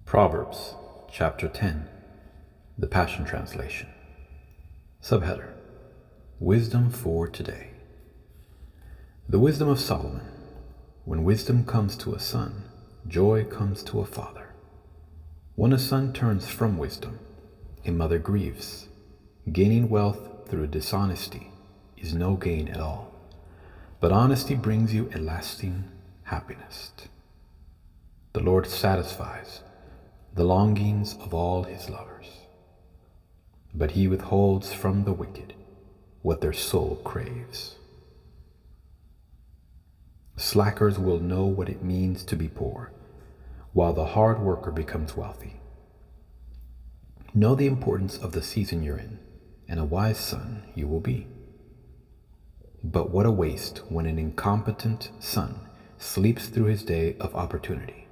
Proverbs, chapter 10, the Passion Translation. Subheader: Wisdom for today. The wisdom of Solomon. When wisdom comes to a son, joy comes to a father. When a son turns from wisdom, a mother grieves. Gaining wealth through dishonesty is no gain at all, but honesty brings you a lasting happiness. The Lord satisfies the longings of all his lovers, but he withholds from the wicked what their soul craves. Slackers will know what it means to be poor, while the hard worker becomes wealthy. Know the importance of the season you're in, and a wise son you will be. But what a waste when an incompetent son sleeps through his day of opportunity.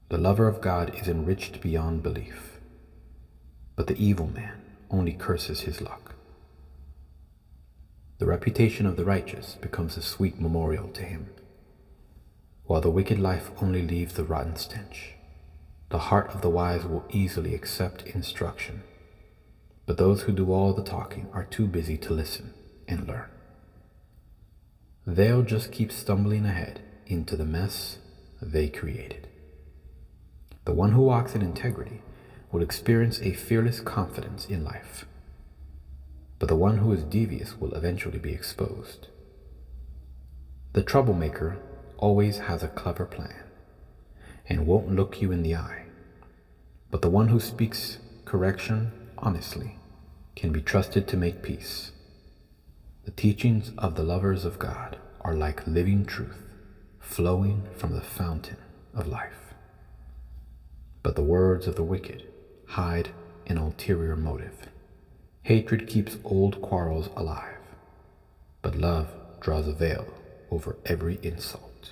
The lover of God is enriched beyond belief, but the evil man only curses his luck. The reputation of the righteous becomes a sweet memorial to him, while the wicked life only leaves the rotten stench. The heart of the wise will easily accept instruction, but those who do all the talking are too busy to listen and learn. They'll just keep stumbling ahead into the mess they created. The one who walks in integrity will experience a fearless confidence in life, but the one who is devious will eventually be exposed. The troublemaker always has a clever plan and won't look you in the eye, but the one who speaks correction honestly can be trusted to make peace. The teachings of the lovers of God are like living truth flowing from the fountain of life. But the words of the wicked hide an ulterior motive. Hatred keeps old quarrels alive, but love draws a veil over every insult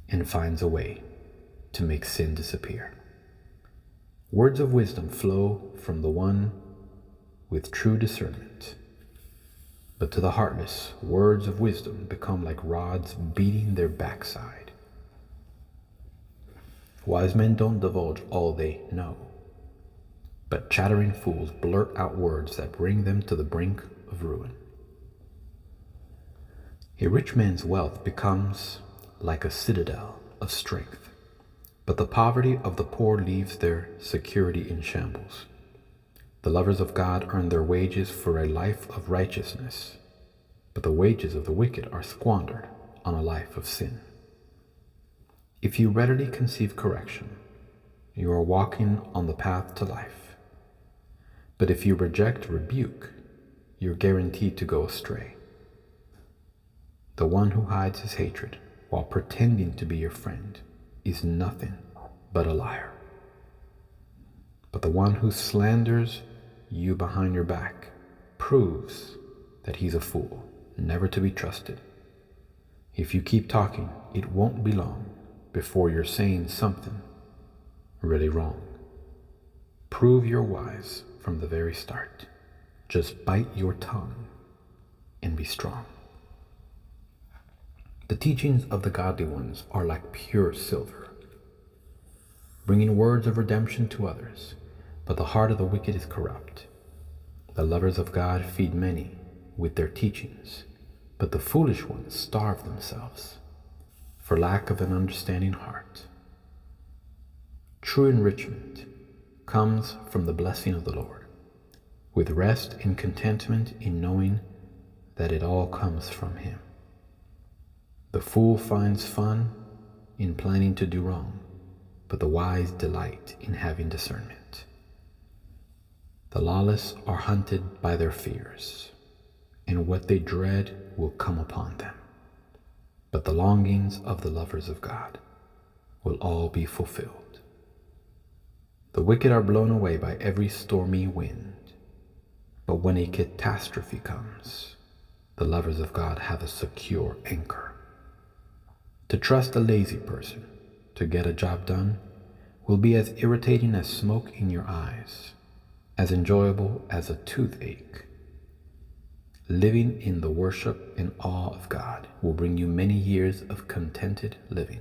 and finds a way to make sin disappear. Words of wisdom flow from the one with true discernment, but to the heartless, words of wisdom become like rods beating their backside. Wise men don't divulge all they know, but chattering fools blurt out words that bring them to the brink of ruin. A rich man's wealth becomes like a citadel of strength, but the poverty of the poor leaves their security in shambles. The lovers of God earn their wages for a life of righteousness, but the wages of the wicked are squandered on a life of sin. If you readily conceive correction, you are walking on the path to life. But if you reject rebuke, you're guaranteed to go astray. The one who hides his hatred while pretending to be your friend is nothing but a liar. But the one who slanders you behind your back proves that he's a fool, never to be trusted. If you keep talking, it won't be long before you're saying something really wrong. Prove you're wise from the very start. Just bite your tongue and be strong. The teachings of the godly ones are like pure silver, bringing words of redemption to others, but the heart of the wicked is corrupt. The lovers of God feed many with their teachings, but the foolish ones starve themselves for lack of an understanding heart. True enrichment comes from the blessing of the Lord, with rest and contentment in knowing that it all comes from Him. The fool finds fun in planning to do wrong, but the wise delight in having discernment. The lawless are hunted by their fears, and what they dread will come upon them. But the longings of the lovers of God will all be fulfilled. The wicked are blown away by every stormy wind, but when a catastrophe comes, the lovers of God have a secure anchor. To trust a lazy person to get a job done will be as irritating as smoke in your eyes, as enjoyable as a toothache. Living in the worship and awe of God will bring you many years of contented living.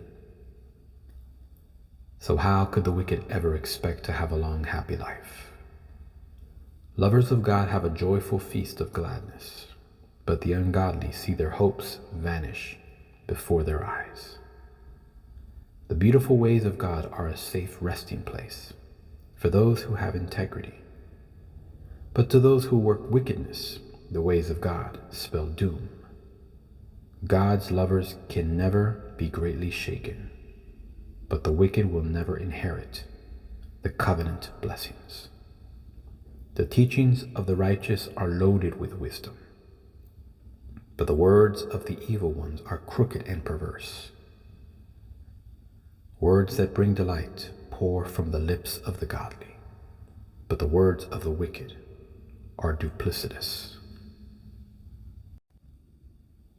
So how could the wicked ever expect to have a long, happy life? Lovers of God have a joyful feast of gladness, but the ungodly see their hopes vanish before their eyes. The beautiful ways of God are a safe resting place for those who have integrity. But to those who work wickedness, the ways of God spell doom. God's lovers can never be greatly shaken, but the wicked will never inherit the covenant blessings. The teachings of the righteous are loaded with wisdom, but the words of the evil ones are crooked and perverse. Words that bring delight pour from the lips of the godly, but the words of the wicked are duplicitous.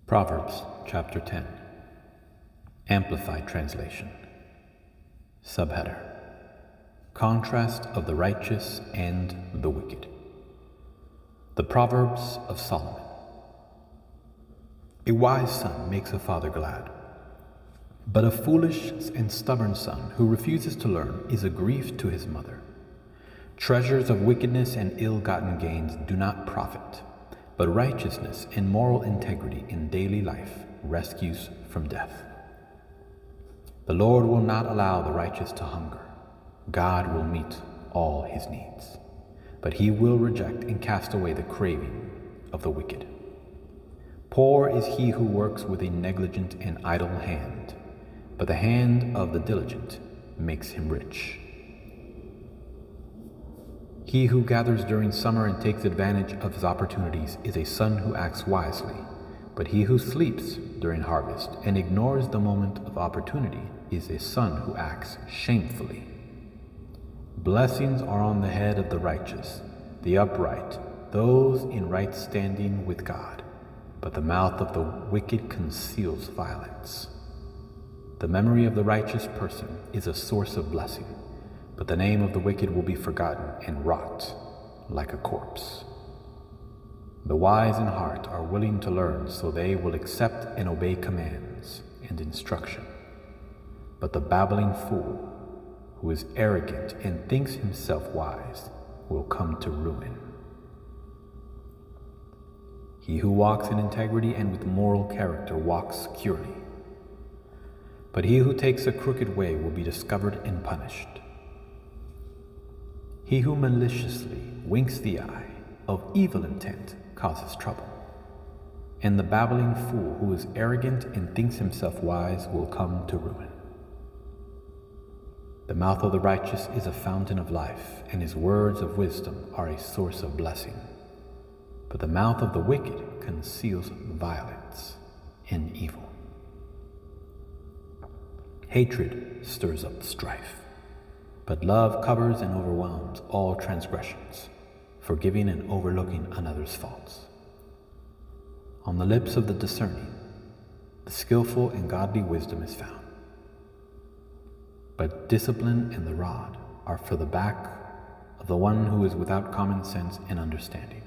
Proverbs chapter 10, Amplified Translation. Subheader: Contrast of the righteous and the wicked. The Proverbs of Solomon. A wise son makes a father glad, but a foolish and stubborn son who refuses to learn is a grief to his mother. Treasures of wickedness and ill-gotten gains do not profit, but righteousness and moral integrity in daily life rescues from death. The Lord will not allow the righteous to hunger. God will meet all his needs, but he will reject and cast away the craving of the wicked. Poor is he who works with a negligent and idle hand, but the hand of the diligent makes him rich. He who gathers during summer and takes advantage of his opportunities is a son who acts wisely, but he who sleeps during harvest and ignores the moment of opportunity is a son who acts shamefully. Blessings are on the head of the righteous, the upright, those in right standing with God, but the mouth of the wicked conceals violence. The memory of the righteous person is a source of blessing, but the name of the wicked will be forgotten and rot like a corpse. The wise in heart are willing to learn, so they will accept and obey commands and instruction. But the babbling fool, who is arrogant and thinks himself wise, will come to ruin. He who walks in integrity and with moral character walks securely, but he who takes a crooked way will be discovered and punished. He who maliciously winks the eye of evil intent causes trouble, and the babbling fool who is arrogant and thinks himself wise will come to ruin. The mouth of the righteous is a fountain of life, and his words of wisdom are a source of blessing. But the mouth of the wicked conceals violence and evil. Hatred stirs up strife, but love covers and overwhelms all transgressions, forgiving and overlooking another's faults. On the lips of the discerning, the skillful and godly wisdom is found. But discipline and the rod are for the back of the one who is without common sense and understanding.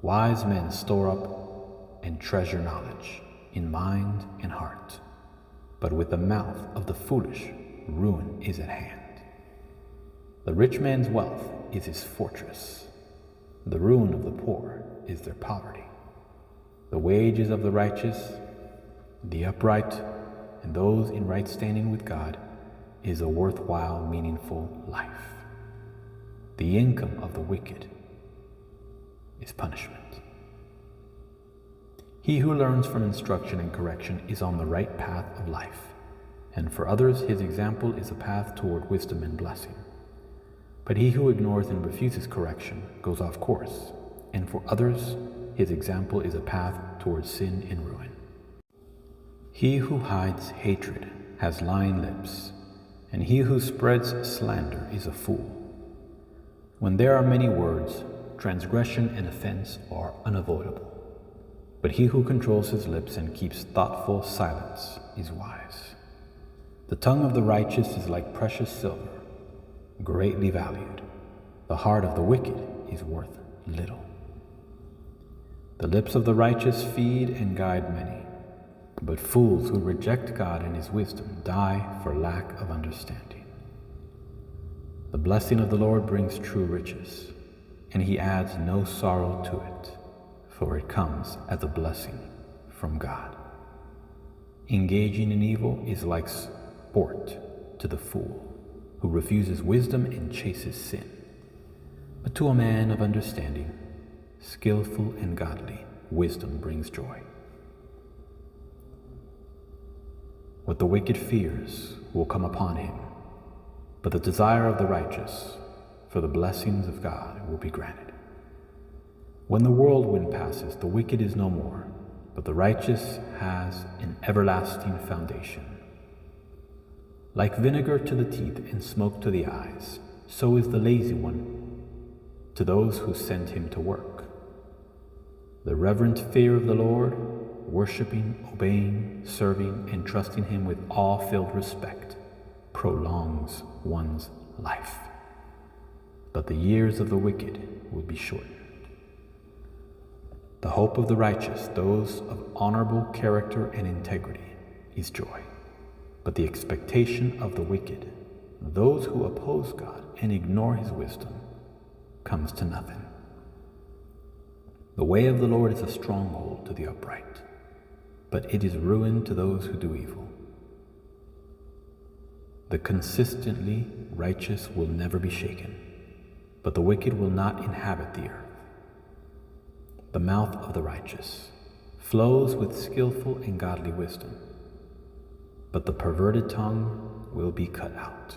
Wise men store up and treasure knowledge in mind and heart, but with the mouth of the foolish, ruin is at hand. The rich man's wealth is his fortress. The ruin of the poor is their poverty. The wages of the righteous, the upright, and those in right standing with God is a worthwhile, meaningful life. The income of the wicked is punishment. He who learns from instruction and correction is on the right path of life, and for others his example is a path toward wisdom and blessing. But he who ignores and refuses correction goes off course, and for others his example is a path toward sin and ruin. He who hides hatred has lying lips, and he who spreads slander is a fool. When there are many words, transgression and offense are unavoidable. But he who controls his lips and keeps thoughtful silence is wise. The tongue of the righteous is like precious silver, greatly valued. The heart of the wicked is worth little. The lips of the righteous feed and guide many, But fools who reject God and his wisdom die for lack of understanding. The blessing of the Lord brings true riches, and he adds no sorrow to it, for it comes as a blessing from God. Engaging in evil is like sport to the fool, who refuses wisdom and chases sin. But to a man of understanding, skillful and godly, wisdom brings joy. What the wicked fears will come upon him, but the desire of the righteous for the blessings of God will be granted. When the whirlwind passes, the wicked is no more, but the righteous has an everlasting foundation. Like vinegar to the teeth and smoke to the eyes, so is the lazy one to those who send him to work. The reverent fear of the Lord, worshiping, obeying, serving, and trusting him with awe-filled respect, prolongs one's life. But the years of the wicked will be shortened. The hope of the righteous, those of honorable character and integrity, is joy. But the expectation of the wicked, those who oppose God and ignore his wisdom, comes to nothing. The way of the Lord is a stronghold to the upright, but it is ruin to those who do evil. The consistently righteous will never be shaken, but the wicked will not inhabit the earth. The mouth of the righteous flows with skillful and godly wisdom, but the perverted tongue will be cut out.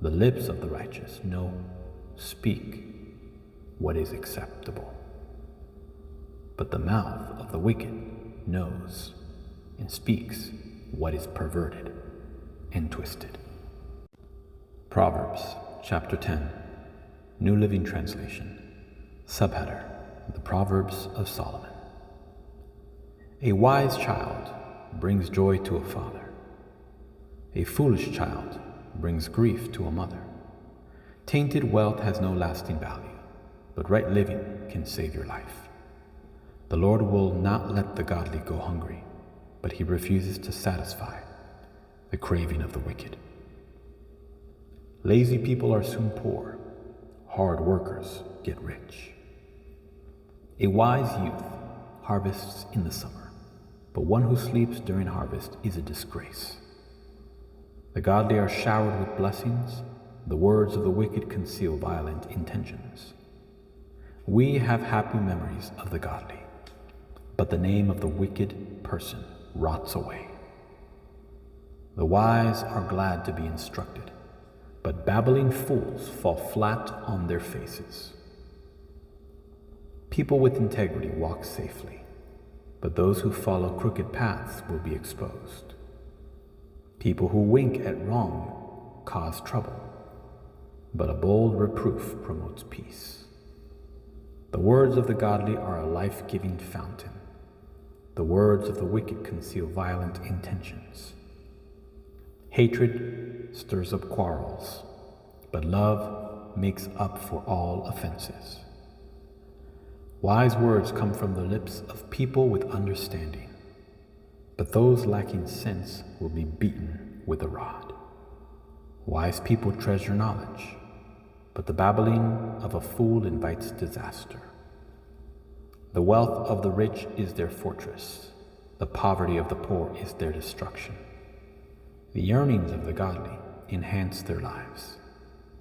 The lips of the righteous speak what is acceptable, but the mouth of the wicked knows and speaks what is perverted and twisted. Proverbs chapter 10, New Living Translation, subheader, The Proverbs of Solomon. A wise child brings joy to a father. A foolish child brings grief to a mother. Tainted wealth has no lasting value, but right living can save your life. The Lord will not let the godly go hungry, but he refuses to satisfy the craving of the wicked. Lazy people are soon poor. Hard workers get rich. A wise youth harvests in the summer, but one who sleeps during harvest is a disgrace. The godly are showered with blessings. The words of the wicked conceal violent intentions. We have happy memories of the godly, but the name of the wicked person rots away. The wise are glad to be instructed, but babbling fools fall flat on their faces. People with integrity walk safely, but those who follow crooked paths will be exposed. People who wink at wrong cause trouble, but a bold reproof promotes peace. The words of the godly are a life-giving fountain. The words of the wicked conceal violent intentions. Hatred stirs up quarrels, but love makes up for all offenses. Wise words come from the lips of people with understanding, but those lacking sense will be beaten with a rod. Wise people treasure knowledge, but the babbling of a fool invites disaster. The wealth of the rich is their fortress. The poverty of the poor is their destruction. The earnings of the godly enhance their lives,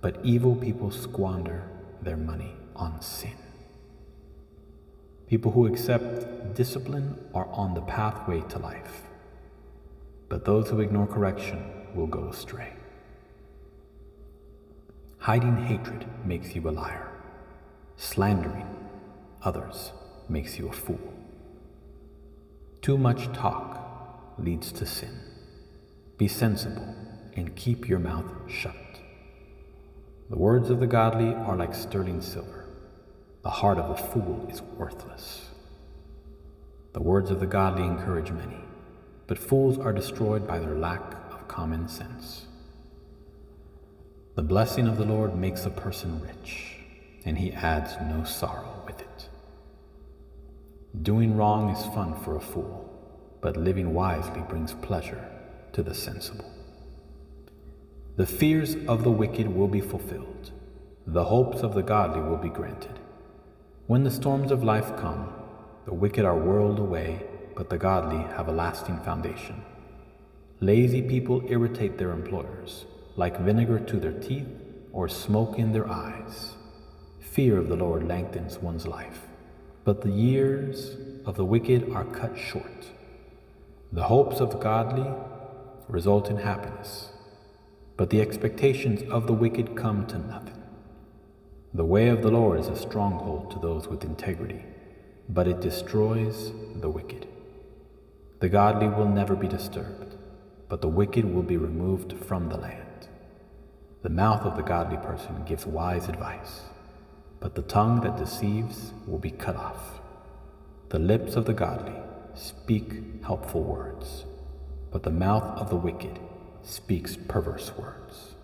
but evil people squander their money on sin. People who accept discipline are on the pathway to life, but those who ignore correction will go astray. Hiding hatred makes you a liar. Slandering others makes you a fool. Too much talk leads to sin. Be sensible and keep your mouth shut. The words of the godly are like sterling silver. The heart of a fool is worthless. The words of the godly encourage many, but fools are destroyed by their lack of common sense. The blessing of the Lord makes a person rich, and he adds no sorrow with it. Doing wrong is fun for a fool, but living wisely brings pleasure to the sensible. The fears of the wicked will be fulfilled. The hopes of the godly will be granted. When the storms of life come, the wicked are whirled away, but the godly have a lasting foundation. Lazy people irritate their employers, like vinegar to their teeth or smoke in their eyes. Fear of the Lord lengthens one's life, but the years of the wicked are cut short. The hopes of the godly result in happiness, but the expectations of the wicked come to nothing. The way of the Lord is a stronghold to those with integrity, but it destroys the wicked. The godly will never be disturbed, but the wicked will be removed from the land. The mouth of the godly person gives wise advice, but the tongue that deceives will be cut off. The lips of the godly speak helpful words, but the mouth of the wicked speaks perverse words.